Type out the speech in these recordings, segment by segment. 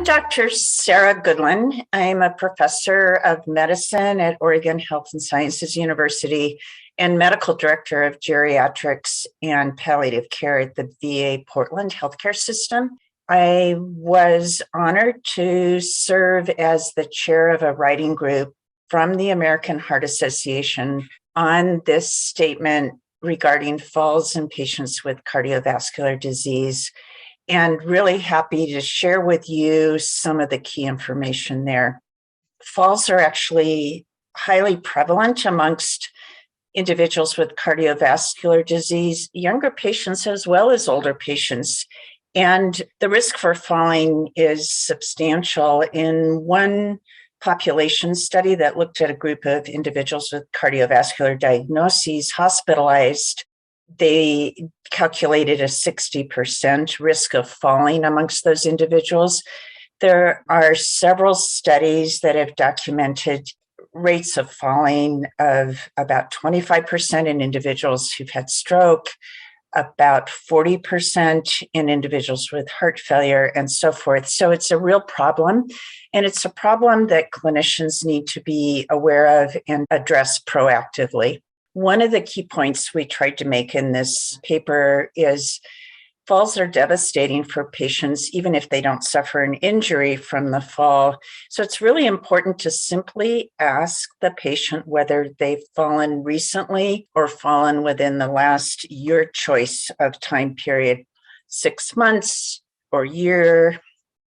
I'm Dr. Sarah Goodlin. I'm a professor of medicine at Oregon Health and Sciences University and medical director of Geriatrics and Palliative Care at the VA Portland healthcare system. I was honored to serve as the chair of a writing group from the American Heart Association on this statement regarding falls in patients with cardiovascular disease, and really happy to share with you some of the key information there. Falls are actually highly prevalent amongst individuals with cardiovascular disease, younger patients as well as older patients. And the risk for falling is substantial. In one population study that looked at a group of individuals with cardiovascular diagnoses hospitalized, they calculated a 60% risk of falling amongst those individuals. There are several studies that have documented rates of falling of about 25% in individuals who've had stroke, about 40% in individuals with heart failure, and so forth. So it's a real problem, and it's a problem that clinicians need to be aware of and address proactively. One of the key points we tried to make in this paper is falls are devastating for patients, even if they don't suffer an injury from the fall. So it's really important to simply ask the patient whether they've fallen recently or fallen within the last your choice of time period, 6 months or year.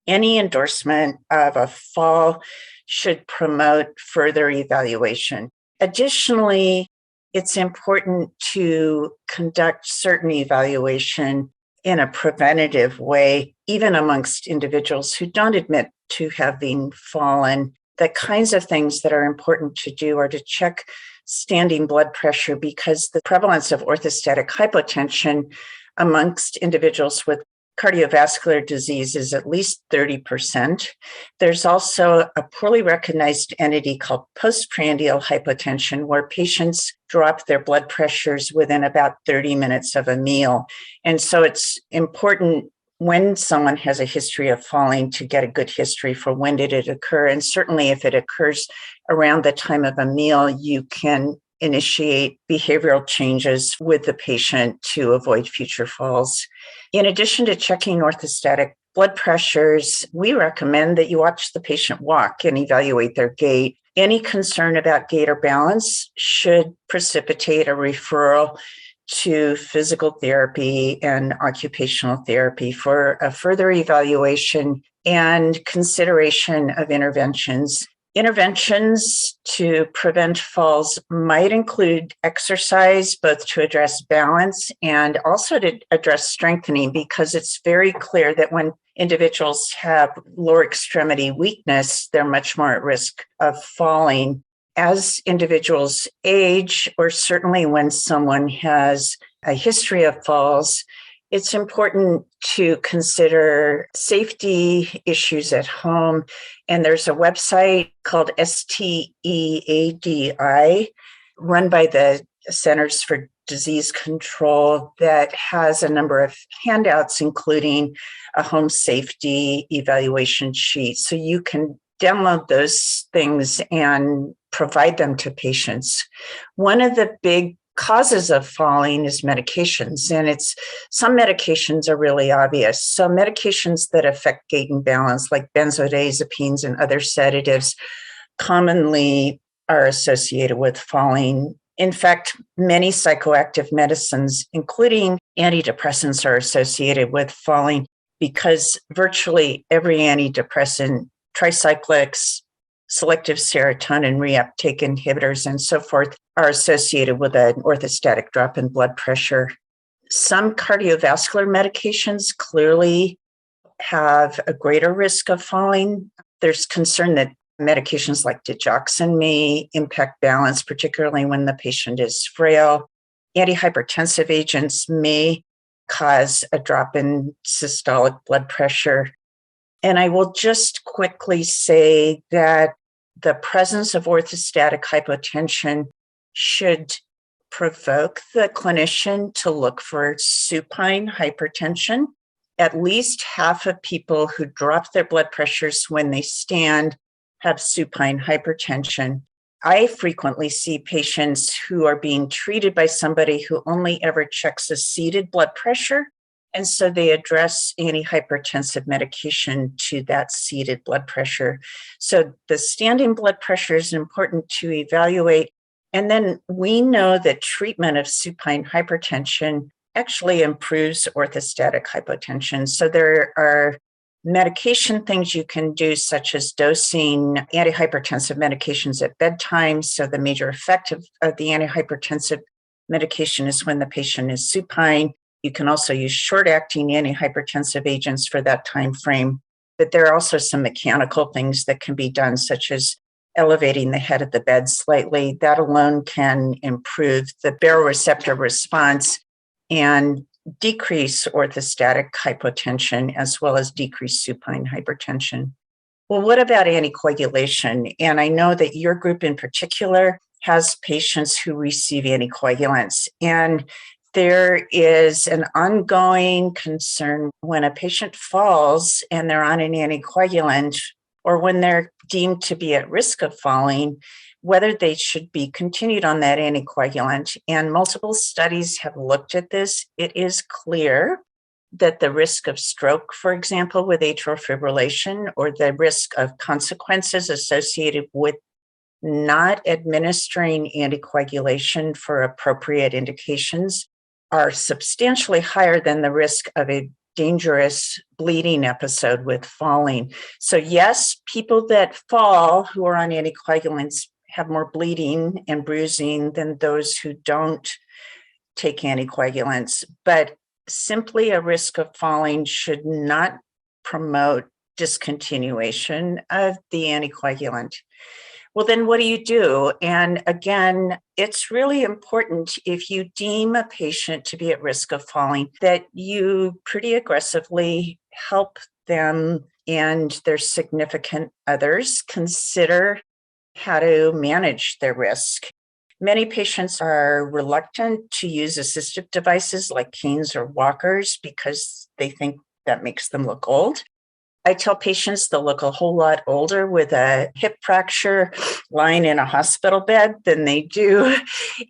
Any endorsement of a fall should promote further evaluation. Additionally, it's important to conduct certain evaluation in a preventative way, even amongst individuals who don't admit to having fallen. The kinds of things that are important to do are to check standing blood pressure, because the prevalence of orthostatic hypotension amongst individuals with cardiovascular disease is at least 30%. There's also a poorly recognized entity called postprandial hypotension, where patients drop their blood pressures within about 30 minutes of a meal. And so it's important when someone has a history of falling to get a good history for when did it occur. And certainly if it occurs around the time of a meal, you can initiate behavioral changes with the patient to avoid future falls. In addition to checking orthostatic blood pressures, we recommend that you watch the patient walk and evaluate their gait. Any concern about gait or balance should precipitate a referral to physical therapy and occupational therapy for a further evaluation and consideration of interventions. Interventions to prevent falls might include exercise, both to address balance and also to address strengthening, because it's very clear that when individuals have lower extremity weakness, they're much more at risk of falling. As individuals age, or certainly when someone has a history of falls, it's important to consider safety issues at home. And there's a website called STEADI, run by the Centers for Disease Control, that has a number of handouts, including a home safety evaluation sheet. So you can download those things and provide them to patients. One of the big causes of falling is medications, and some medications are really obvious. So medications that affect gait and balance, like benzodiazepines and other sedatives, commonly are associated with falling. In fact, many psychoactive medicines, including antidepressants, are associated with falling, because virtually every antidepressant, tricyclics, selective serotonin reuptake inhibitors, and so forth, are associated with an orthostatic drop in blood pressure. Some cardiovascular medications clearly have a greater risk of falling. There's concern that medications like digoxin may impact balance, particularly when the patient is frail. Antihypertensive agents may cause a drop in systolic blood pressure. And I will just quickly say that the presence of orthostatic hypotension should provoke the clinician to look for supine hypertension at least half of people who drop their blood pressures when they stand have supine hypertension. I frequently see patients who are being treated by somebody who only ever checks a seated blood pressure. And so they address antihypertensive medication to that seated blood pressure. So the standing blood pressure is important to evaluate. And then we know that treatment of supine hypertension actually improves orthostatic hypotension. So there are medication things you can do, such as dosing antihypertensive medications at bedtime. So the major effect of the antihypertensive medication is when the patient is supine. You can also use short-acting antihypertensive agents for that time frame. But there are also some mechanical things that can be done, such as elevating the head of the bed slightly. That alone can improve the baroreceptor response and decrease orthostatic hypotension, as well as decrease supine hypertension. Well, what about anticoagulation? And I know that your group in particular has patients who receive anticoagulants. And there is an ongoing concern when a patient falls and they're on an anticoagulant, or when they're deemed to be at risk of falling, whether they should be continued on that anticoagulant. And multiple studies have looked at this. It is clear that the risk of stroke, for example, with atrial fibrillation, or the risk of consequences associated with not administering anticoagulation for appropriate indications, are substantially higher than the risk of a dangerous bleeding episode with falling. So yes, people that fall who are on anticoagulants have more bleeding and bruising than those who don't take anticoagulants. But simply a risk of falling should not promote discontinuation of the anticoagulant. Well, then what do you do? And again, it's really important, if you deem a patient to be at risk of falling, that you pretty aggressively help them and their significant others consider how to manage their risk. Many patients are reluctant to use assistive devices like canes or walkers because they think that makes them look old. I tell patients they'll look a whole lot older with a hip fracture lying in a hospital bed than they do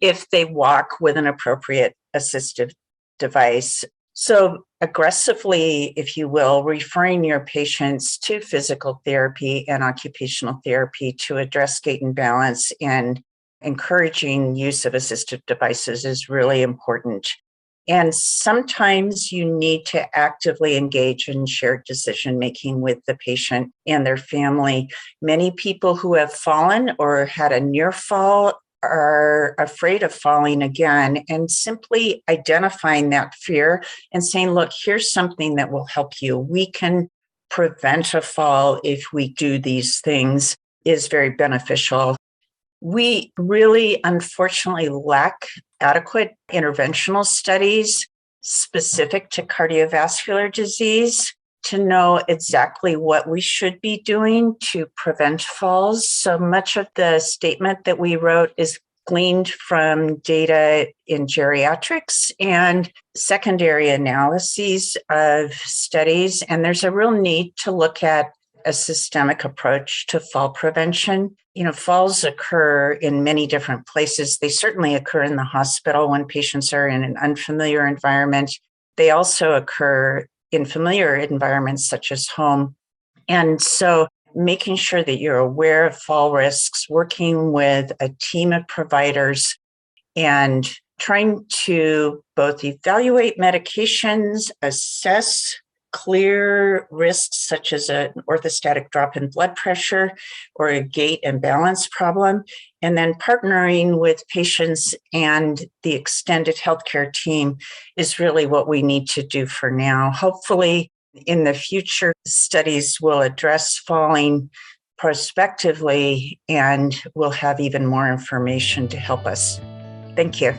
if they walk with an appropriate assistive device. So aggressively, if you will, referring your patients to physical therapy and occupational therapy to address gait and balance, and encouraging use of assistive devices is really important. And sometimes you need to actively engage in shared decision-making with the patient and their family. Many people who have fallen or had a near fall are afraid of falling again, and simply identifying that fear and saying, look, here's something that will help you. We can prevent a fall if we do these things, is very beneficial. We really, unfortunately, lack adequate interventional studies specific to cardiovascular disease to know exactly what we should be doing to prevent falls. So much of the statement that we wrote is gleaned from data in geriatrics and secondary analyses of studies. And there's a real need to look at a systemic approach to fall prevention. Falls occur in many different places. They certainly occur in the hospital when patients are in an unfamiliar environment. They also occur in familiar environments such as home. And so making sure that you're aware of fall risks, working with a team of providers, and trying to both evaluate medications, assess clear risks such as an orthostatic drop in blood pressure or a gait and balance problem, and then partnering with patients and the extended healthcare team is really what we need to do for now. Hopefully, in the future, studies will address falling prospectively, and we'll have even more information to help us. Thank you.